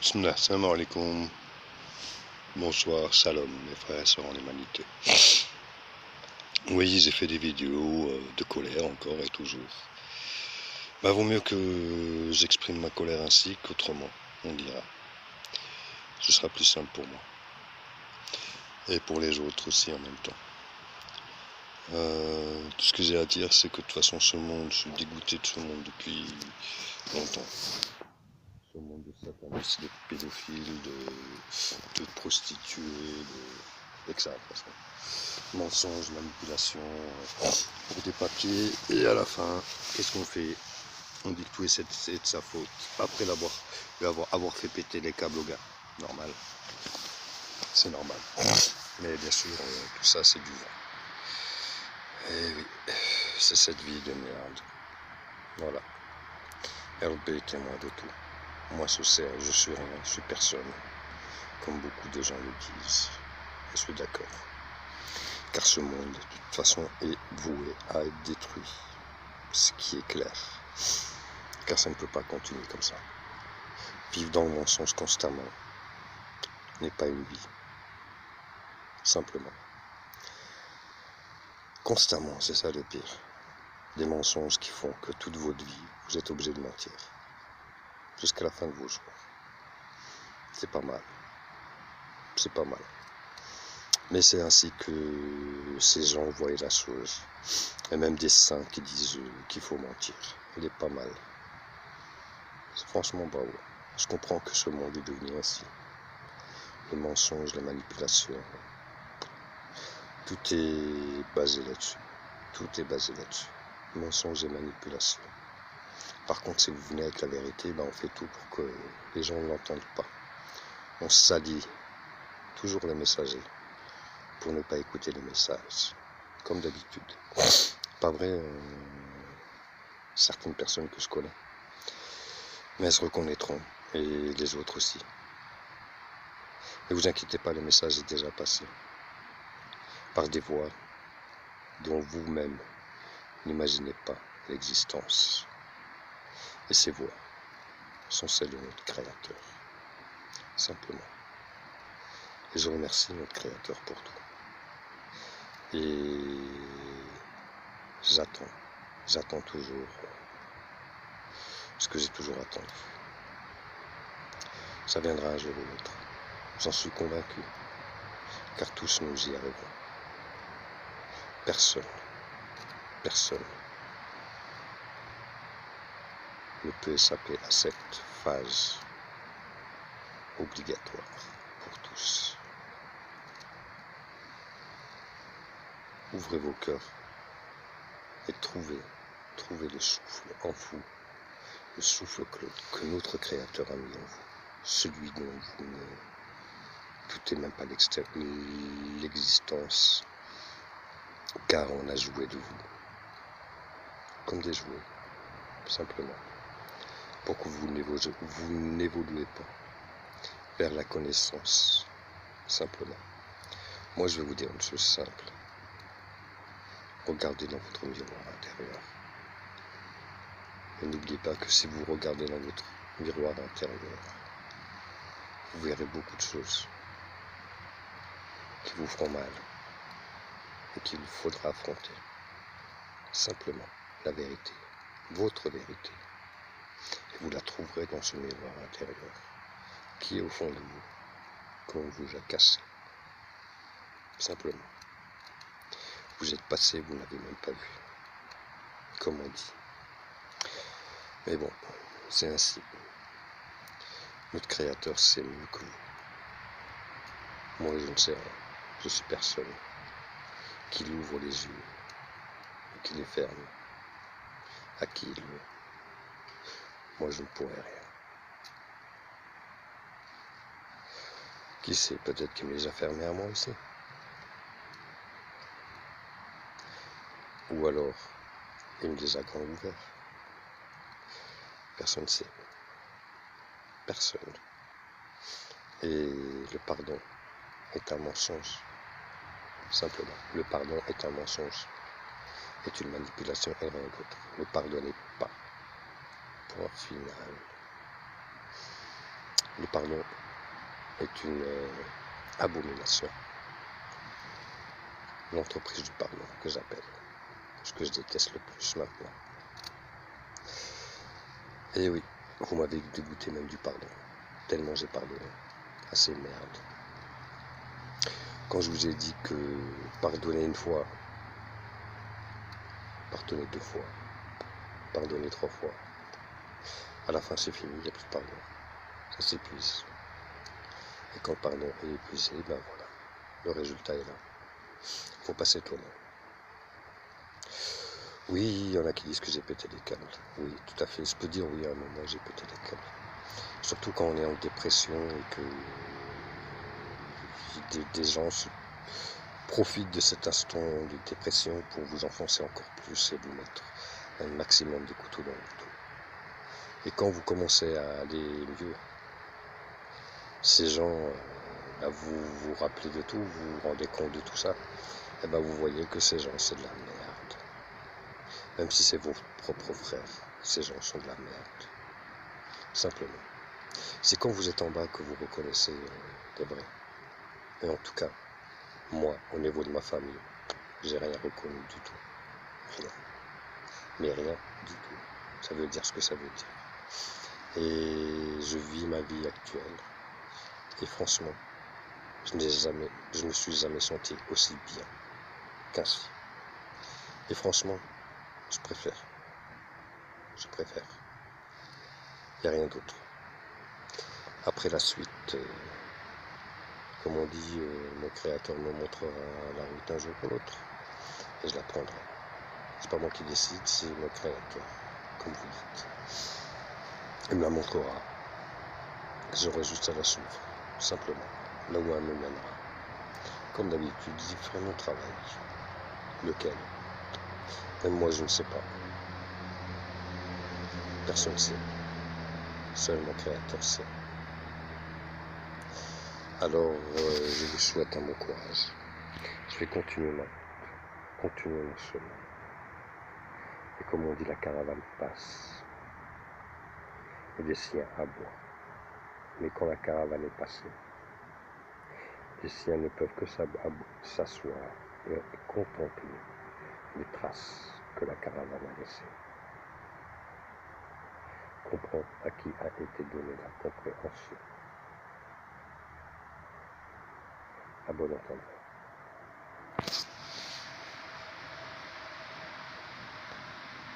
Assalamu alaikum. Bonsoir, shalom, mes frères et sœurs en humanité. Oui, j'ai fait des vidéos de colère encore et toujours. Vaut mieux que j'exprime ma colère ainsi qu'autrement, on dira. Ce sera plus simple pour moi. Et pour les autres aussi en même temps. Tout ce que j'ai à dire, c'est que de toute façon, ce monde, je suis dégoûté de ce monde depuis longtemps. Ce monde de satanistes, de pédophiles, de prostituées, et que ça, de toute façon. Mensonges, manipulation, pour des papiers, et à la fin, qu'est-ce qu'on fait? On dit que tout est de sa faute, après avoir fait péter les câbles au gars. Normal. C'est normal. Mais bien sûr, tout ça, c'est du vent. Et oui, c'est cette vie de merde. Voilà. RB est témoin de tout. Moi, je suis rien, je suis personne. Comme beaucoup de gens le disent. Je suis d'accord. Car ce monde, de toute façon, est voué à être détruit. Ce qui est clair. Car ça ne peut pas continuer comme ça. Vivre dans le mensonge constamment n'est pas une vie. Simplement. Constamment, c'est ça le pire. Des mensonges qui font que toute votre vie, vous êtes obligé de mentir. Jusqu'à la fin de vos jours. C'est pas mal. C'est pas mal. Mais c'est ainsi que ces gens voient la chose. Et même des saints qui disent qu'il faut mentir. Il est pas mal. C'est franchement bravo. Je comprends que ce monde est devenu ainsi. Les mensonges, la manipulation. Tout est basé là-dessus. Tout est basé là-dessus. Mensonges et manipulation. Par contre, si vous venez avec la vérité, on fait tout pour que les gens ne l'entendent pas. On salit toujours les messagers pour ne pas écouter les messages. Comme d'habitude. Pas vrai, certaines personnes que je connais. Mais elles se reconnaîtront. Et les autres aussi. Ne vous inquiétez pas, le message est déjà passé. Par des voix dont vous-même n'imaginez pas l'existence. Et ces voix sont celles de notre Créateur. Simplement. Et je remercie notre Créateur pour tout. Et j'attends toujours ce que j'ai toujours attendu. Ça viendra un jour ou l'autre. J'en suis convaincu. Car tous nous y arriverons. Personne ne peut échapper à cette phase obligatoire pour tous. Ouvrez vos cœurs et trouvez le souffle en vous, le souffle que notre Créateur a mis en vous, celui dont vous ne doutez même pas l'existence, car on a joué de vous, comme des jouets, simplement, pour que vous n'évoluez pas vers la connaissance, simplement. Moi, je vais vous dire une chose simple. Regardez dans votre miroir intérieur. Et n'oubliez pas que si vous regardez dans votre miroir intérieur, vous verrez beaucoup de choses qui vous feront mal et qu'il faudra affronter. Simplement la vérité, votre vérité. Et vous la trouverez dans ce miroir intérieur qui est au fond de vous, qu'on vous a cassé. Simplement. Vous êtes passé, vous n'avez même pas vu. Comme on dit. Mais bon, c'est ainsi. Notre Créateur sait mieux que vous. Moi, je ne sais rien. Je suis personne qui ouvre les yeux, qui les ferme, à qui il veut. Moi, je ne pourrai rien. Qui sait, peut-être qu'il me les a fermés à moi aussi. Ou alors, il me les a grands ouverts. Personne ne sait. Personne. Et le pardon est un mensonge. Simplement. Le pardon est un mensonge. Est une manipulation et rien d'autre. Ne pardonnez pas. Point final. Le pardon est une abomination. L'entreprise du pardon que j'appelle, ce que je déteste le plus maintenant. Et oui, vous m'avez dégoûté même du pardon, tellement j'ai pardonné à ces merdes. Quand je vous ai dit que pardonner une fois, pardonner 2 fois, pardonner 3 fois, à la fin c'est fini, il n'y a plus de pardon, ça s'épuise. Et quand le pardon est épuisé, ben voilà, le résultat est là. Faut pas s'étonner. Oui, il y en a qui disent que j'ai pété les câbles. Oui, tout à fait. Je peux dire oui, à un moment, j'ai pété les câbles. Surtout quand on est en dépression et que des gens profitent de cet instant de dépression pour vous enfoncer encore plus et vous mettre un maximum de couteaux dans le dos. Et quand vous commencez à aller mieux, ces gens, vous vous rappelez de tout, vous vous rendez compte de tout ça, et ben vous voyez que ces gens, c'est de la merde. Même si c'est vos propres frères, ces gens sont de la merde. Simplement. C'est quand vous êtes en bas que vous reconnaissez les vrais. Et en tout cas, moi, au niveau de ma famille, j'ai rien reconnu du tout. Rien. Mais rien du tout. Ça veut dire ce que ça veut dire. Et je vis ma vie actuelle. Et franchement, je me suis jamais senti aussi bien qu'ainsi. Et franchement, je préfère. Je préfère. Il n'y a rien d'autre. Après la suite, comme on dit, mon créateur me montrera la route un jour ou l'autre. Et je la prendrai. C'est pas moi qui décide, c'est mon créateur, comme vous dites. Il me la montrera. J'aurai juste à la suivre, simplement, là où elle me mènera. Comme d'habitude, j'y ferai mon travail. Lequel? Même moi, je ne sais pas. Personne ne sait. Seul mon créateur sait. Alors, je vous souhaite un bon courage. Je vais continuer mon chemin. Et comme on dit, la caravane passe. Et des siens aboient. Mais quand la caravane est passée, les siens ne peuvent que s'asseoir et contempler les traces que la caravane a laissées. Comprends à qui a été donnée la compréhension. À bon entendeur.